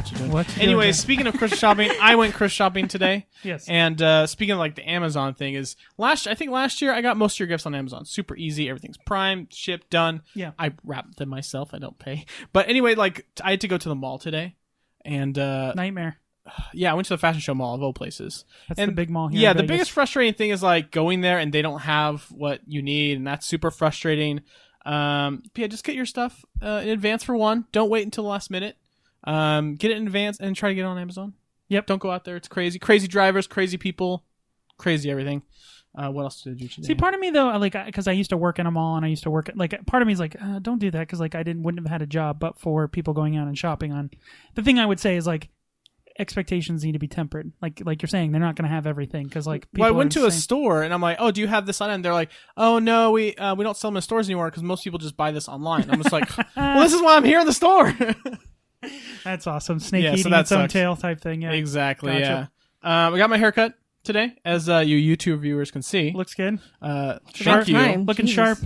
Whatcha Doing. Whatcha Doing, Anyways, yeah. speaking of Christmas shopping, I went Christmas shopping today. Yes. And speaking of like the Amazon thing, I think last year I got most of your gifts on Amazon. Super easy. Everything's Prime, shipped, done. Yeah. I wrapped them myself. I don't pay. But anyway, like I had to go to the mall today. And Nightmare. yeah, I went to the fashion show mall of all places. That's and the big mall here. Yeah, in the Vegas. biggest frustrating thing is like going there and they don't have what you need, and that's super frustrating. Yeah, just get your stuff in advance for one. Don't wait until the last minute. Get it in advance and try to get it on Amazon. Yep. Don't go out there. It's crazy. Crazy drivers, crazy people, crazy everything. What else did you do today? See, part of me though, like, because I used to work in a mall and I used to work at, like, part of me is like, don't do that because like I wouldn't have had a job, but for people going out and shopping on. The thing I would say is like expectations need to be tempered. Like you're saying, they're not going to have everything because like. People Well, I went are to a insane. store and I'm like, oh, do you have this on? And they're like, oh no, we don't sell them in stores anymore because most people just buy this online. I'm just like, well, this is why I'm here in the store. That's awesome. Snake Yeah, so eating that its own sucks. tail type thing. Yeah, Exactly. Gotcha. Yeah. I got my haircut today, as you YouTube viewers can see. Looks good. Thank you. time. Looking Jeez. sharp.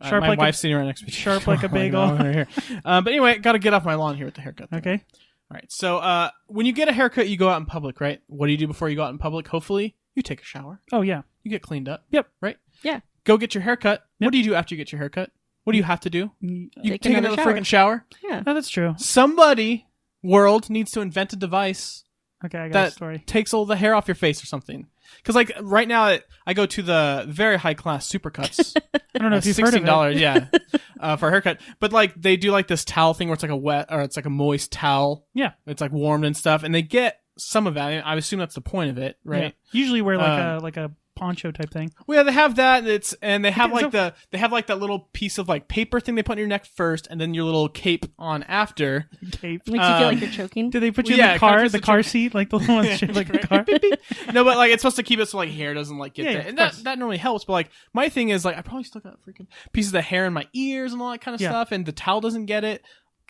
Sharp my like wife's sitting right next to me. sharp like a Oh my bagel. God, right here. But anyway, got to get off my lawn here with the haircut. thing. Okay. All right. So when you get a haircut, you go out in public, right? What do you do before you go out in public? Hopefully, you take a shower. Oh yeah. You get cleaned up. Yep. Right? Yeah. Go get your haircut. Yep. What do you do after you get your haircut? What do you have to do? You Take take another another freaking shower. Yeah. Oh, that's true. Somebody, world, needs to invent a device Okay, I got a that story. takes all the hair off your face or something. Because like right now, I go to the very high class Supercuts. I don't know if you've heard of it. $16, yeah, for a haircut. But like they do like this towel thing where it's like a wet or it's like a moist towel. Yeah. It's like warmed and stuff, and they get some of that. I assume that's the point of it, right? Yeah. Usually wear like a poncho type thing. Well, yeah, they have that. And they have Okay, like they have like that little piece of like paper thing they put on your neck first, and then your little cape on after. Cape. Makes you feel like you're choking. Did they put you Yeah, in the it kinda car, fits the the car truck. seat, like the little one shaped like a car? No, but like it's supposed to keep it so like hair doesn't like get Yeah, there, yeah, and of course. that normally helps. But like my thing is like I probably still got freaking pieces of hair in my ears and all that kind of Yeah. stuff, and the towel doesn't get it.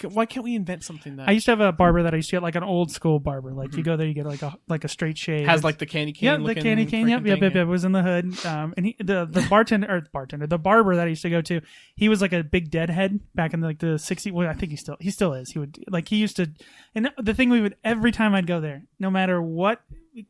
Why can't we invent something that I used to have a barber that I used to get, like an old school barber. Like you go there, you get like a straight shave. has like the candy cane? yeah, the looking candy cane. Yep, freaking yep, thing? yep. It was in the hood. And the the barber that I used to go to, he was like a big deadhead back in like the 60s. Well, I think he still is. He used to, and the thing every time I'd go there, no matter what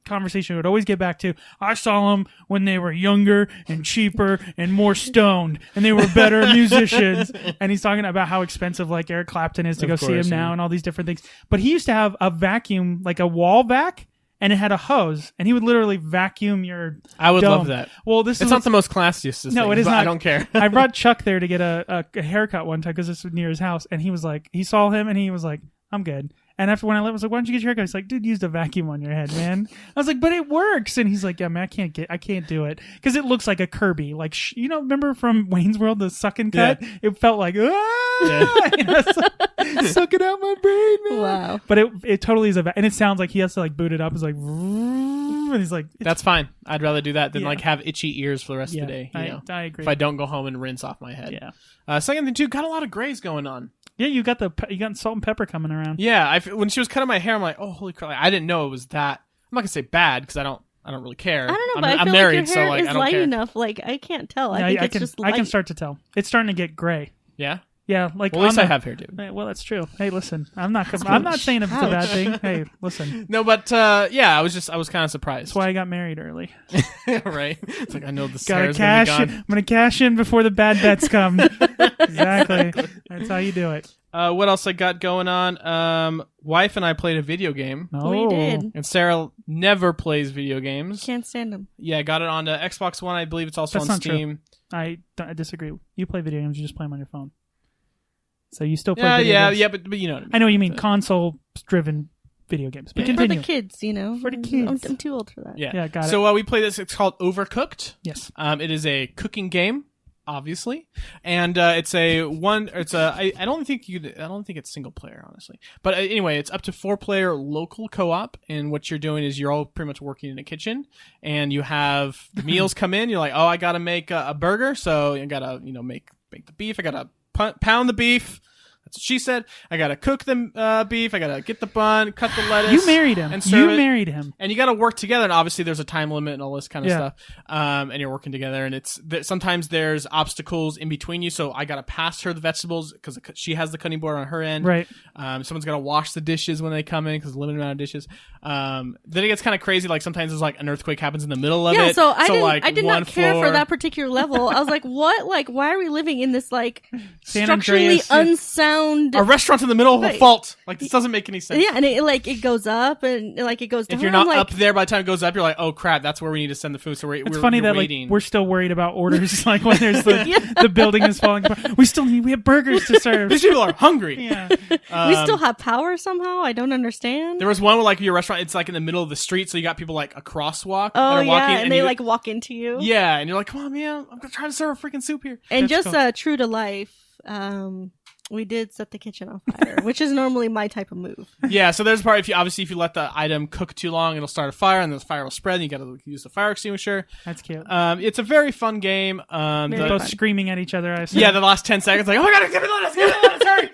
conversation, we would always get back to, I saw them when they were younger and cheaper and more stoned, and they were better musicians. And he's talking about how expensive like Eric Clapton is to Of go see course, him now yeah. and all these different things. But he used to have a vacuum, like a wall vac, and it had a hose, and he would literally vacuum your I would dome. love that. Well, this It's is not the most classiest. No, thing, it is but not. I don't care. I brought Chuck there to get a haircut one time because this was near his house, and he was like, he saw him and he was like, I'm good. And after when I left, I was like, why don't you get your haircut? He's like, dude, use the vacuum on your head, man. I was like, but it works. And he's like, yeah, man, I can't do it because it looks like a Kirby. Like, remember from Wayne's World, the sucking cut? Yeah. It felt like, sucking out my brain, man. Wow. But it totally is and it sounds like he has to like boot it up. It's like, and he's like, That's fine. I'd rather do that than Yeah. like have itchy ears for the rest yeah, of the day. I agree. If I don't go home and rinse off my head. Yeah. Second thing too, got a lot of grays going on. Yeah, you got salt and pepper coming around. Yeah, when she was cutting my hair, I'm like, oh, holy crap! Like, I didn't know it was that. I'm not gonna say bad because I don't really care. I don't know, but I'm I feel married, like your hair so like is I don't light care. enough. Like I can't tell. No, I think it's just light. I can start to tell. It's starting to get gray. Yeah. Yeah, like Well, at least on I have hair, dude. Well, that's true. Hey, listen, I'm not saying it's a bad thing. Hey, listen, No, but yeah, I was kind of surprised. that's why I got married early. Right? It's like I know the Gotta hair's gonna be cash. gone. I'm gonna cash in before the bad bets come. Exactly. That's how you do it. What else I got going on? Wife and I played a video game, Oh, We did. and Sarah never plays video games. Can't stand them. Yeah, got it on Xbox One. I believe it's also That's on not true. Steam. I disagree. You play video games, you just play them on your phone. So you still play Yeah, video yeah, games. yeah, but you know what I mean. I know what you mean console-driven video games. But Yeah. For continue. the kids, For the kids. I'm too old for that. Yeah, Yeah, got it. So we play this. It's called Overcooked. Yes. It is a cooking game, obviously, and I don't think it's single player, honestly. But anyway, it's up to 4-player local co-op, and what you're doing is you're all pretty much working in a kitchen, and you have the meals come in. You're like, oh, I gotta make a burger, so you gotta make the beef. I gotta pound the beef. That's what she said. I gotta cook the beef. I gotta get the bun, cut the lettuce. You married him. And serve it. Married him. And you gotta work together. And obviously, there's a time limit and all this kind of stuff. And you're working together. And sometimes there's obstacles in between you. So I gotta pass her the vegetables because she has the cutting board on her end. Right. Someone's gotta wash the dishes when they come in because there's a limited amount of dishes. Then it gets kind of crazy. Like sometimes there's like an earthquake happens in the middle of it. Yeah, so I did one not care floor, for that particular level. I was like, what? Like, why are we living in this like San structurally Andreas, unsound? a restaurant in the middle of a Right. fault. Like this doesn't make any sense. Yeah, and it goes up and like it goes down. If you're not I'm like, up there by the time it goes up, you're like, oh crap, that's where we need to send the food. So It's funny that waiting. like we're still worried about orders. Like when there's the building is falling apart. We have burgers to serve. These people are hungry. Yeah. we still have power somehow. I don't understand. There was one where like your restaurant, it's like in the middle of the street, so you got people like a crosswalk. Oh that are walking, yeah, and they you, like walk into you. yeah, and you're like, come on, man, I'm trying to serve a freaking soup here. And That's just cool. true to life, we did set the kitchen on fire, which is normally my type of move. Yeah, so there's a part if you let the item cook too long, it'll start a fire, and the fire will spread. And you got to use the fire extinguisher. That's cute. It's a very fun game. Very Both fun. screaming at each other. I assume. Yeah, the last 10 seconds, like, oh my god, give me the lettuce, hurry!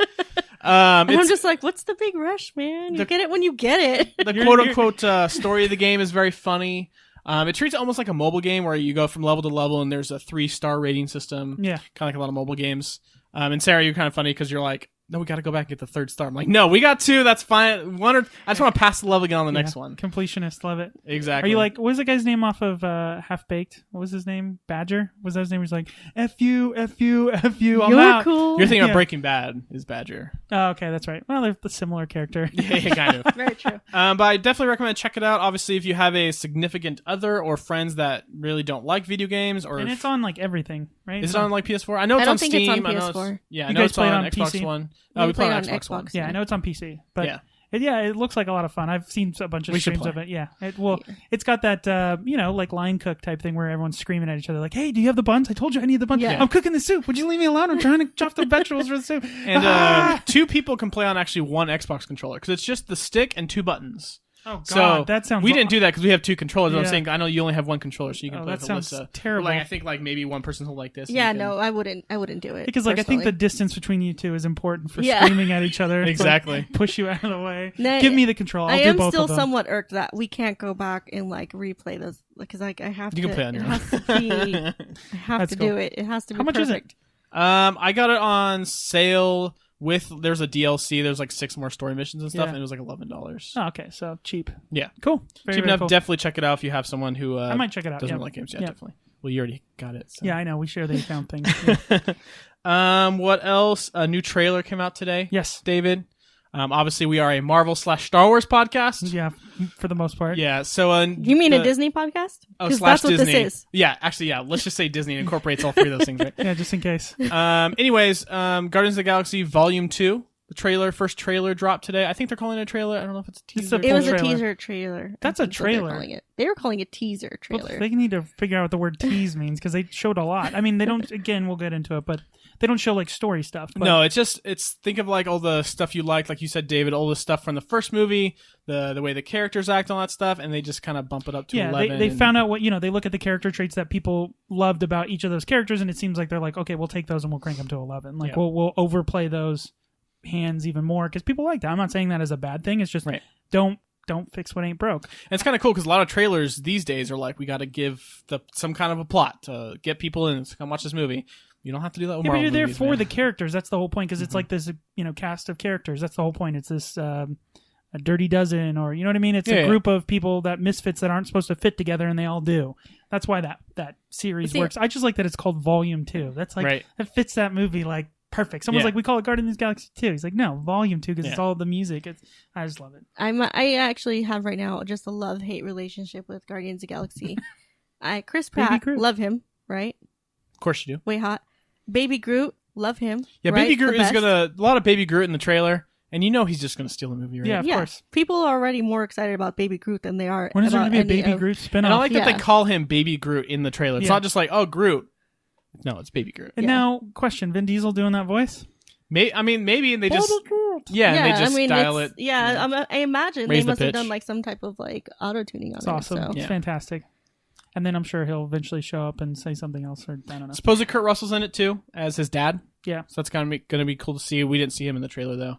And I'm It's just like, what's the big rush, man? You get it when you get it. the quote unquote story of the game is very funny. It treats it almost like a mobile game where you go from level to level, and there's a 3-star rating system. Yeah. Kind of like a lot of mobile games. And Sarah, you're kind of funny because you're like, no, we got to go back and get the 3rd star. I'm like, no, we got 2. That's fine. I just want to pass the level again on the next one. Completionist, love it. Exactly. Are you like, what was the guy's name off of Half Baked? What was his name? Badger? Was that his name? He was like, F you, F you, F you, I'm You're out. cool. You're thinking of Yeah. Breaking Bad is Badger. Oh, okay, that's right. Well, they're the similar character. Yeah, kind of. Very true. But I definitely recommend check it out. Obviously, if you have a significant other or friends that really don't like video games, or And it's on like everything, right? is it on like PS4? I know it's I don't on think it's Steam. on I know PS4. yeah, I You know guys it's play it on on Xbox PC? One. We Oh, we play play on on Xbox Xbox. One. Yeah, I know it's on PC, but Yeah. it looks like a lot of fun. I've seen a bunch of We should streams play. of it. Yeah, it's got that like line cook type thing where everyone's screaming at each other like, "Hey, do you have the buns? I told you I need the buns. Yeah. I'm cooking the soup. Would you leave me alone? I'm trying to chop the vegetables for the soup." And 2 people can play on actually one Xbox controller because it's just the stick and 2 buttons. Oh God, So that sounds. we didn't do that because we have 2 controllers. I'm Yeah. saying I know you only have 1 controller, so you can Oh, play that with sounds Alyssa. terrible. Like I think like maybe one person will like this. and Yeah, you can- no, I wouldn't do it. because like I think the personally. distance between you two is important for Yeah. screaming at each other. It's like, Exactly. push you out of the way. No, Give me the control. I'll I do am both still of them. somewhat irked that we can't go back and like replay those because like I have You to. can play on it your own. has to be. I have That's to cool. do it. It has to be. How much is it? perfect. I got it on sale with there's a DLC. There's like 6 more story missions and stuff, Yeah. and it was like $11. Oh, okay, so cheap. Yeah, Cool. Very, cheap very enough. cool. Definitely check it out if you have someone who I might check it out. doesn't yeah. like games. Yeah, Yeah. definitely. Well, you already got it. So. Yeah, I know. We share the account thing. What else? A new trailer came out today. Yes. David. Obviously, we are a Marvel/Star Wars podcast. Yeah, for the most part. Yeah. So, You mean a Disney podcast? Oh, 'Cause slash that's what Disney. this is. Yeah, actually, yeah. Let's just say Disney incorporates all 3 of those things, right? Yeah, just in case. Anyways, Guardians of the Galaxy Volume 2. The first trailer dropped today. I think they're calling it a trailer. I don't know if it's a It's a teaser. It was a trailer. teaser trailer. That's I a think what they're trailer. calling it. They were calling it teaser Well, trailer. they need to figure out what the word tease means because they showed a lot. I mean, they don't. Again, we'll get into it, but they don't show like story stuff. But No, it's think of like all the stuff you like you said, David, all the stuff from the first movie, the way the characters act, all that stuff, and they just kind of bump it up to yeah, 11. they and- found out what they look at the character traits that people loved about each of those characters, and it seems like they're like, okay, we'll take those and we'll crank them to 11. Like Yeah. we'll overplay those hands even more because people like that. I'm not saying that as a bad thing. It's just Right. don't fix what ain't broke. And it's kind of cool because a lot of trailers these days are like, we got to give some kind of a plot to get people in to come watch this movie. You don't have to do that with Yeah, but Marvel you're there movies, for man. the characters. That's the whole point because it's like this cast of characters. That's the whole point. It's this a dirty dozen, or you know what I mean. It's a group of people that misfits that aren't supposed to fit together, and they all do. That's why that series works. I just like that it's called Volume 2. That's like Right. that fits that movie like perfect. Someone's Yeah. like, we call it Guardians of the Galaxy 2. He's like, no, Volume 2 because it's Yeah. all the music. I just love it. I actually have right now just a love-hate relationship with Guardians of the Galaxy. Chris Baby Pratt, Groot. love him, right? Of course you do. Way hot. Baby Groot, love him. Yeah, right? Baby Groot The is best. a lot of Baby Groot in the trailer, and he's just gonna steal the movie, right? Yeah, of course. People are already more excited about Baby Groot than they are. When is there about going to be a any Baby of- Groot And I spinoff? like that they Yeah. call him Baby Groot in the trailer. It's Yeah. not just like, oh, Groot. No, it's Baby Groot. And Yeah. now, question: Vin Diesel doing that voice? Maybe, and they just Baby Groot. and they just style it's- it. Yeah, I imagine Raise they the must have pitch. done like some type of like auto tuning on It's it. awesome. So. It's Yeah. fantastic. And then I'm sure he'll eventually show up and say something else, or I don't know. Suppose Kurt Russell's in it too as his dad. Yeah. So that's going to be cool to see. We didn't see him in the trailer though.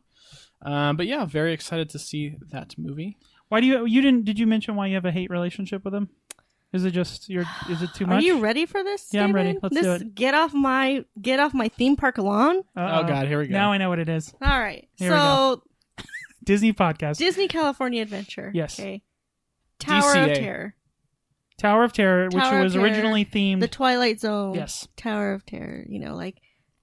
But yeah, very excited to see that movie. Why do you didn't? Did you mention why you have a hate relationship with him? Is it just is it too much? Are you ready for this? Yeah, I'm ready. David? Let's do it. Get off my theme park lawn. Uh-oh. Oh God, here we go. Now I know what it is. All right. Here we go. Disney podcast. Disney California Adventure. Yes. Okay. Tower DCA. of Terror. Tower of Terror, which Tower of was Terror, originally themed The Twilight Zone. Yes. Tower of Terror. Like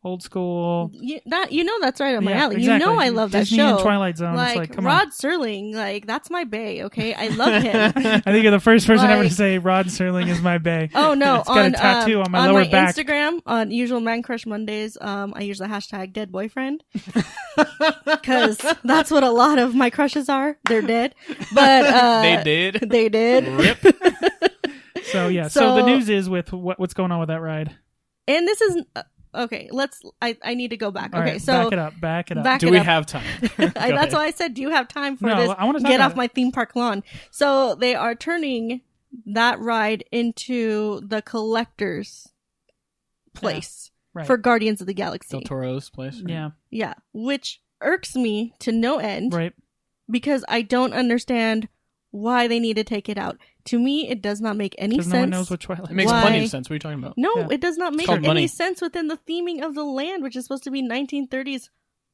old school. That's right up my alley. Exactly. You know I love Disney that show. And Twilight Zone. It's like, come Rod on. Serling, that's my bae. Okay, I love him. I think you're the first person ever to say Rod Serling is my bae. Oh no! It's got a tattoo on my lower my back. Instagram on Usual Man Crush Mondays, I use the hashtag dead boyfriend because that's what a lot of my crushes are. They're dead, but They did. They did. Rip. So yeah. So the news is with what's going on with that ride. And this is okay. I need to go back. All Okay, right, so back it up. back Do it we up. have time? That's why I said, do you have time for No, this? I wanna talk Get about off it. my theme park lawn. So they are turning that ride into the collector's place Right. for Guardians of the Galaxy. Del Toro's place. Right? Yeah. Yeah, which irks me to no end Right. because I don't understand why they need to take it out. To me, it does not make any Because sense. no one knows what Twilight. It makes Why? plenty of sense. What are you talking about? No, Yeah. it does not make called any money. sense within the theming of the land, which is supposed to be 1930s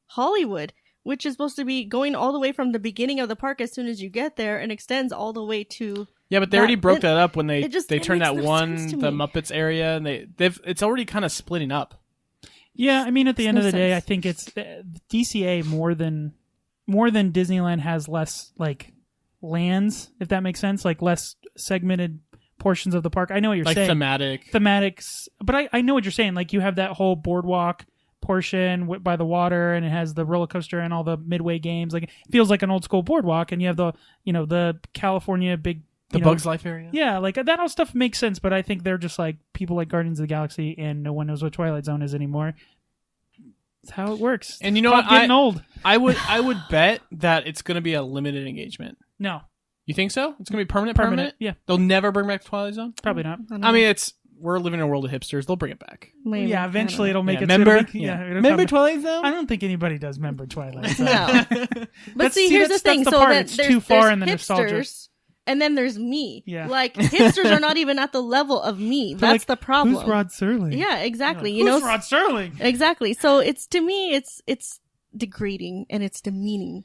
Hollywood, which is supposed to be going all the way from the beginning of the park as soon as you get there and extends all the way to. Yeah, but they already broke it- that up when they it turned makes that no one sense to the me. Muppets area, and it's already kind of splitting up. Yeah, I mean, at the Makes end no of the day, sense. I think it's DCA more than Disneyland has less like lands, if that makes sense, like less segmented portions of the park. I know what you're Like saying. Thematics, but I know what you're saying. Like you have that whole boardwalk portion by the water, and it has the roller coaster and all the midway games. Like it feels like an old school boardwalk, and you have the California big. The Bugs Life area. Yeah, like that all stuff makes sense, but I think they're just like people like Guardians of the Galaxy, and no one knows what Twilight Zone is anymore. That's how it works. And you know It's what? called getting old. I would bet that it's going to be a limited engagement. No, You think so? It's going to be permanent? Yeah, They'll never bring back Twilight Zone? probably not. I mean, we're living in a world of hipsters. They'll bring it back. Maybe. Yeah, eventually it'll make Yeah, it. remember? It'll make, it'll Remember come- Twilight Zone? I don't think anybody does remember Twilight Zone. No. But That's- see, see, here's that's- the thing. that's the So part. then It's there's, too far there's in the nostalgia. hipsters, and then there's me. Yeah. Like hipsters are not even at the level of me. They're That's like, the problem. Who's Rod Serling? Yeah, exactly. Who's You know, Rod Serling? exactly. So it's to me, it's degrading and it's demeaning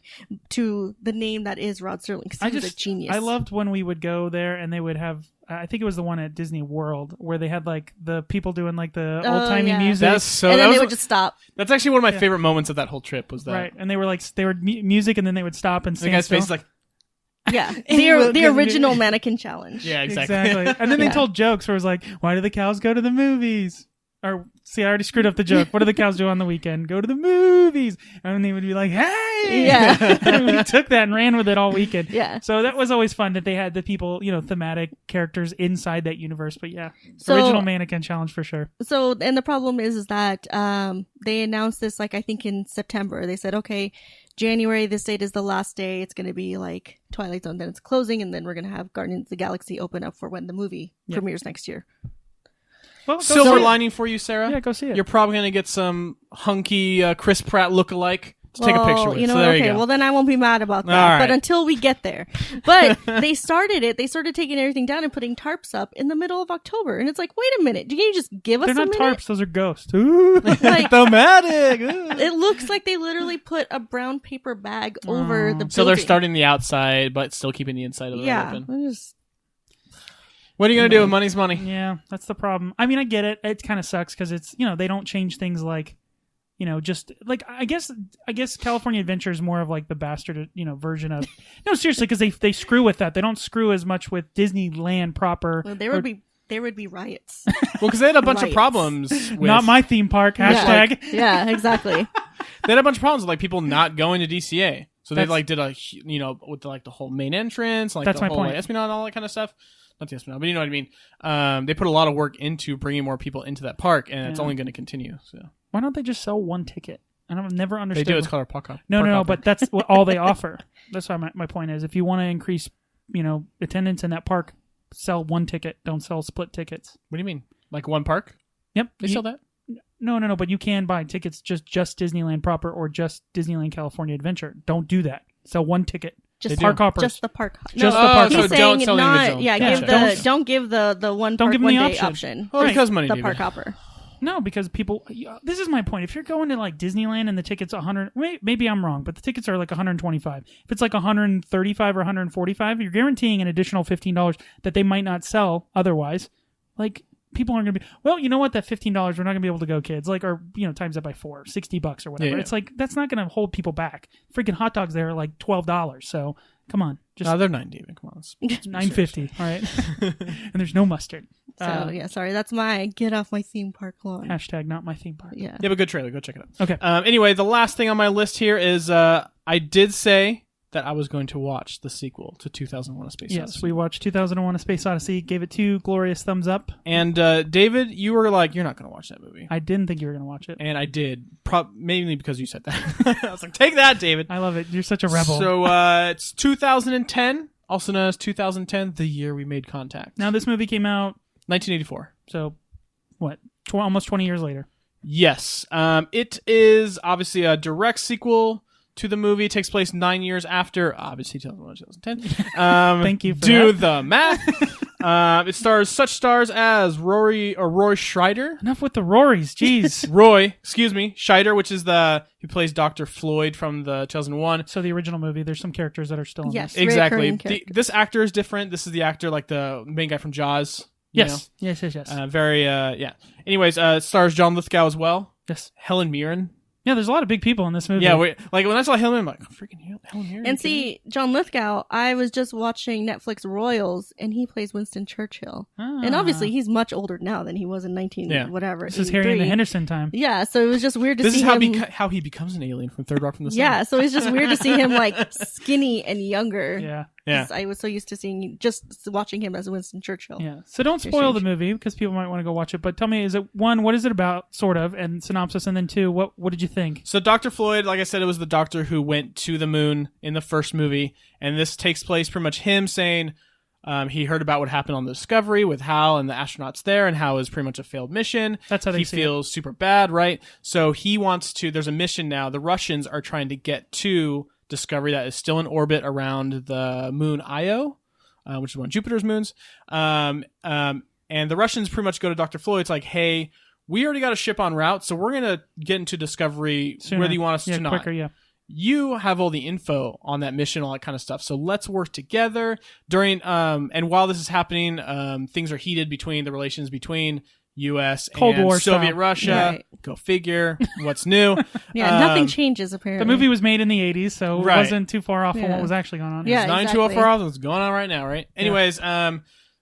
to the name that is Rod Serling. 'Cause he was a genius. I loved when we would go there and they would have. I think it was the one at Disney World where they had like the people doing like the Oh, old timey yeah. music. and then they would just stop. That's actually one of my favorite moments of that whole trip was that. Right, and they were like music, and then they would stop and The stand guy's still. face is like, Yeah, Well, the original mannequin challenge. yeah, exactly. And then they Yeah. told jokes where it was like, "Why do the cows go to the movies?" Or see, I already screwed up the joke. What do the cows do on the weekend? Go to the movies, and they would be like, "Hey!" Yeah. And we took that and ran with it all weekend. Yeah. So that was always fun that they had the people, thematic characters inside that universe. But yeah, So- original mannequin challenge for sure. So, and the problem is that they announced this, like, I think in September. They said, okay, January, this date is the last day. It's going to be like Twilight Zone, then it's closing, and then we're going to have Guardians of the Galaxy open up for when the movie premieres next year. Well, go Silver see it. lining for you, Sarah. Yeah, go see it. You're probably going to get some hunky Chris Pratt lookalike to take a picture with. You know, so there okay, you go. well then I won't be mad about that. All right. But until we get there. But they started taking everything down and putting tarps up in the middle of October. And it's like, wait a minute, do you just give us They're a not minute? tarps; those are ghosts. Ooh. Like, Thematic. it looks like they literally put a brown paper bag over the So they're building. starting the outside, but still keeping the inside of the Yeah. open. I just- What are you going to do? Money's money. Yeah, that's the problem. I mean, I get it. It kind of sucks because it's they don't change things like just like I guess California Adventure is more of like the bastard version of no seriously because they screw with that. They don't screw as much with Disneyland proper. well, there would be riots. Well, because they had a bunch of Riots. problems with... Not my theme park. Hashtag. Yeah, exactly. They had a bunch of problems with like people not going to DCA. So they That's- like did with like the whole main entrance, like That's the my whole point. like, Esplanade and all that kind of stuff. Not the Esplanade, but you know what I mean. They put a lot of work into bringing more people into that park, and it's Yeah. only going to continue. So Why don't they just sell one ticket? I've never they understood. do. It's called a park hop. No, but that's what all they offer. That's why my point is. If you want to increase, attendance in that park, sell one ticket. Don't sell split tickets. What do you mean? Like one park? Yep. They sell that. No. But you can buy tickets just Disneyland proper or just Disneyland California Adventure. Don't do that. Sell one ticket. Just park hoppers. Just the park. Just the park so He's hoppers. don't saying sell the not. individual. Yeah, don't give the one Don't park give them one the day option. Well, Just because money, the David. park hopper. No, because people. This is my point. If you're going to like Disneyland and the tickets 100, maybe I'm wrong, but the tickets are like 125. If it's like 135 or 145, you're guaranteeing an additional $15 that they might not sell otherwise. Like people aren't going to be. Well, you know what? That $15 we're not going to be able to go, kids. Like, or times that by 4, $60 or whatever. Yeah. It's like that's not going to hold people back. Freaking hot dogs there are like $12. So come on, just They're $9, David. Come on. $9.50. All right, and there's no mustard. So sorry, that's my get off my theme park lawn. Hashtag not my theme park. Yeah. Yeah, but good trailer. Go check it out. Okay. Anyway, the last thing on my list here is I did say that I was going to watch the sequel to 2001: A Space Yes, Odyssey. we watched 2001: A Space Odyssey. Gave it 2 glorious thumbs up. And David, you were like, you're not going to watch that movie. I didn't think you were going to watch it. And I did, mainly because you said that. I was like, take that, David. I love it. You're such a rebel. So it's 2010, also known as 2010, the year we made contact. Now this movie came out, 1984. so what? Almost 20 years later. Yes. It is obviously a direct sequel to the movie. It takes place 9 years after, obviously, 2010. Thank you for do that. the math. It stars such stars as Roy Scheider. Enough with the Rorys. Jeez. Roy Scheider, which is he plays Dr. Floyd from the 2001. So the original movie, there's some characters that are still in Yes. this. Exactly. Reoccurring character. This actor is different. This is the actor, like the main guy from Jaws. you know? Yes. Very, yeah. Anyways, it stars John Lithgow as well. Yes. Helen Mirren. Yeah, there's a lot of big people in this movie. Yeah, like when I saw Helen, I'm like, freaking Helen Mirren. And see, John Lithgow, I was just watching Netflix Royals, and he plays Winston Churchill. And obviously, he's much older now than he was in 19 whatever. This is Harry and the Henderson time. Yeah, so it was just weird to This see is him. how he becomes an alien from Third Rock from the Sun. Yeah, so it's just weird to see him like skinny and younger. Yeah. Yeah. 'Cause I was so used to watching him as Winston Churchill. Yeah. So don't spoil the movie because people might want to go watch it. But tell me, what is it about, sort of, and synopsis, and then 2, what did you think? So Dr. Floyd, like I said, it was the doctor who went to the moon in the first movie, and this takes place pretty much him saying he heard about what happened on the Discovery with Hal and the astronauts there, and how it was pretty much a failed mission. That's how they he see feels super bad, right? So he wants to. There's a mission now. The Russians are trying to get to Discovery that is still in orbit around the moon Io, which is one of Jupiter's moons. And the Russians pretty much go to Dr. Floyd. It's like, hey, we already got a ship en route, so we're going to get into Discovery Sooner. whether you want us to not. Quicker, yeah. You have all the info on that mission, all that kind of stuff. So let's work together during, and while this is happening, things are heated between the relations between U.S. Cold and War Soviet style. Russia. Right. Go figure. What's new? Yeah, nothing changes apparently. The movie was made in the 80s, so Right. it wasn't too far off from Yeah. what was actually going on. Yeah. It's 9/204 hours. What's going on right now, right? Anyways,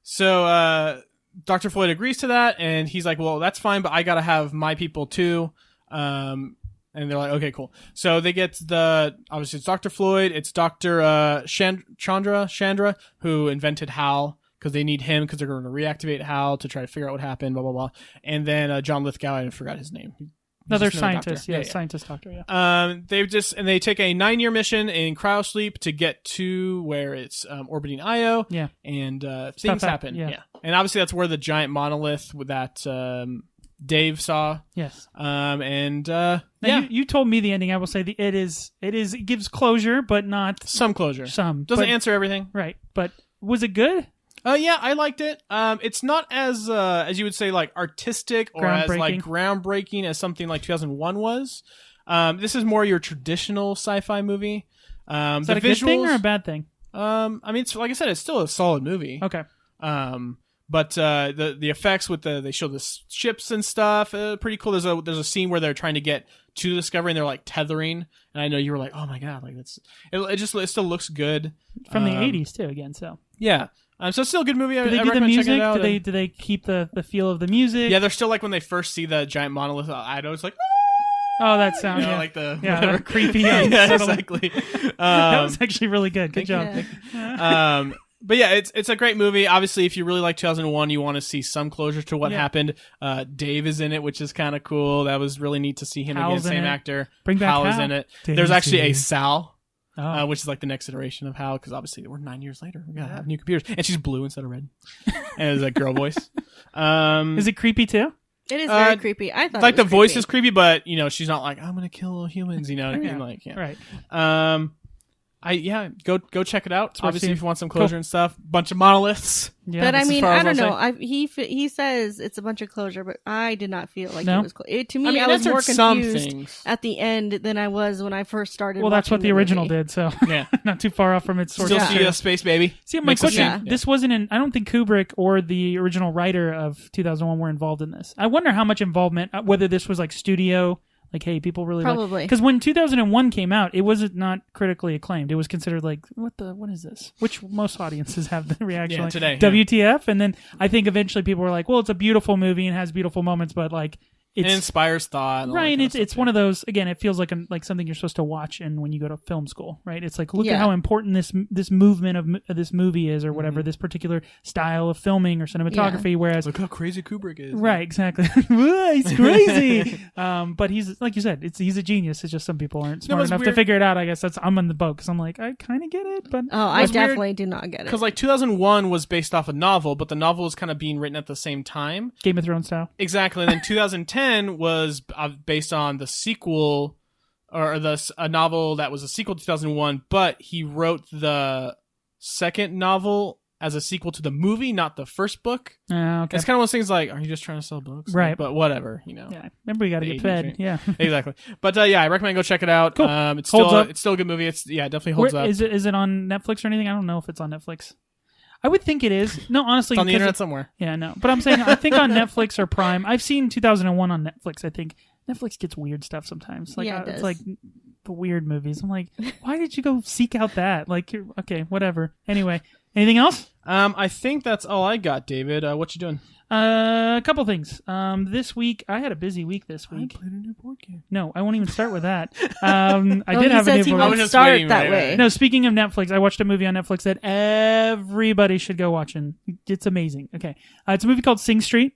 so Dr. Floyd agrees to that, and he's like, well, that's fine, but I got to have my people too. And they're like, okay, cool. So they get obviously it's Dr. Floyd, it's Dr. Chandra, who invented HAL, because they need him because they're going to reactivate HAL to try to figure out what happened, blah, blah, blah. And then John Lithgow, I forgot his name. Another Just another scientist, doctor. scientist doctor, yeah. They take a 9-year mission in cryosleep to get to where it's orbiting Io. Yeah. And things happen. yeah. And obviously that's where the giant monolith with that Dave saw. Yes. Now, You told me the ending. I will say it gives closure, but not some closure. some. Doesn't but, answer everything. Right. But was it good? Yeah, I liked it. It's not as you would say, like artistic or as like groundbreaking as something like 2001 was. This is more your traditional sci-fi movie. Is that a good thing or a bad thing? I mean, it's like I said, it's still a solid movie. Okay. But the effects with they show the ships and stuff, pretty cool. There's a scene where they're trying to get to Discovery and they're like tethering, and I know you were like, oh my god, like it still looks good From the 80s too, again. So yeah. So it's still a good movie. do they I do the recommend checking music? it out. Do they keep the feel of the music? Yeah, they're still like when they first see the giant monolith. I know it's like. Oh, that sound. You know, Yeah. like the that creepy. yeah, unsettling. exactly. That was actually really good. Good job. Yeah. But yeah, it's a great movie. Obviously, if you really like 2001, you want to see some closure to what happened. Dave is in it, which is kind of cool. That was really neat to see him Hal's again. Same in it. actor. Bring back Hal is Hal. in it. Dave's There's actually in a it. Sal. Oh. Which is like the next iteration of Hal, because obviously we're 9 years later. We gotta have new computers, and she's blue instead of red, and it's a girl voice. Is it creepy too? It is very creepy. I thought like it was the voice creepy. is creepy, but she's not like I'm gonna kill humans. And like Right. Go check it out. It's worth Obviously, seeing. if you want some closure and stuff, bunch of monoliths. Yeah. But I That's as mean, far as I don't I'll know. He says it's a bunch of closure, but I did not feel like No? it was. To me, I mean, I was more answered some confused things. at the end than I was when I first started. Well, that's what watching the original movie. did, so Yeah. not too far off from its source Still see material. a space baby. See, my Makes a question: scene. this wasn't in. I don't think Kubrick or the original writer of 2001 were involved in this. I wonder how much involvement, whether this was like studio, like, hey, people really Probably. because when 2001 came out, it was not critically acclaimed. It was considered like, what is this? Which most audiences have the reaction Yeah, like, today, WTF? And then I think eventually people were like, well, it's a beautiful movie and has beautiful moments, but like. It It's inspires thought. And all that right. kind of It's stuff, one of those. Again, it feels like like something you're supposed to watch, and when you go to film school, right? It's like look at Yeah. how important this movement of this movie is, or whatever this particular style of filming or cinematography. Whereas, Look how crazy Kubrick is. right, exactly, he's crazy. But he's like you said, he's a genius. It's just some people aren't smart it's enough to weird. figure it out. I guess I'm on the boat because I'm like I kind of get it, but Oh, I What's weird- definitely do not get it. Because like 2001 was based off a novel, but the novel was kind of being written at the same time. Game of Thrones style. Exactly. And then 2010 was based on the sequel, or a novel that was a sequel to 2001, but he wrote the second novel as a sequel to the movie, not the first book. Okay. It's kind of one of those things like, are you just trying to sell books? Right. But whatever, Yeah. Remember, you got to The get fed. 80s, Yeah. Exactly. But yeah, I recommend go check it out. Cool. It's Holds still up. it's still a good movie. It definitely holds up. Is it on Netflix or anything? I don't know if it's on Netflix. I would think it is. No, honestly, It's on the because internet somewhere. Yeah, no. But I'm saying I think on Netflix or Prime. I've seen 2001 on Netflix. I think Netflix gets weird stuff sometimes. Like Yeah, it it's does. like the weird movies. I'm like, why did you go seek out that? Like, okay, whatever. Anyway, anything else? I think that's all I got, David. What you doing? A couple things. This week I had a busy week. This week. played a new board game. No, I won't even start with that. I Oh, did he have a says new he board. I was won't just start waiting, that right, way. right. No, speaking of Netflix, I watched a movie on Netflix that everybody should go watch, and it's amazing. Okay, it's a movie called Sing Street.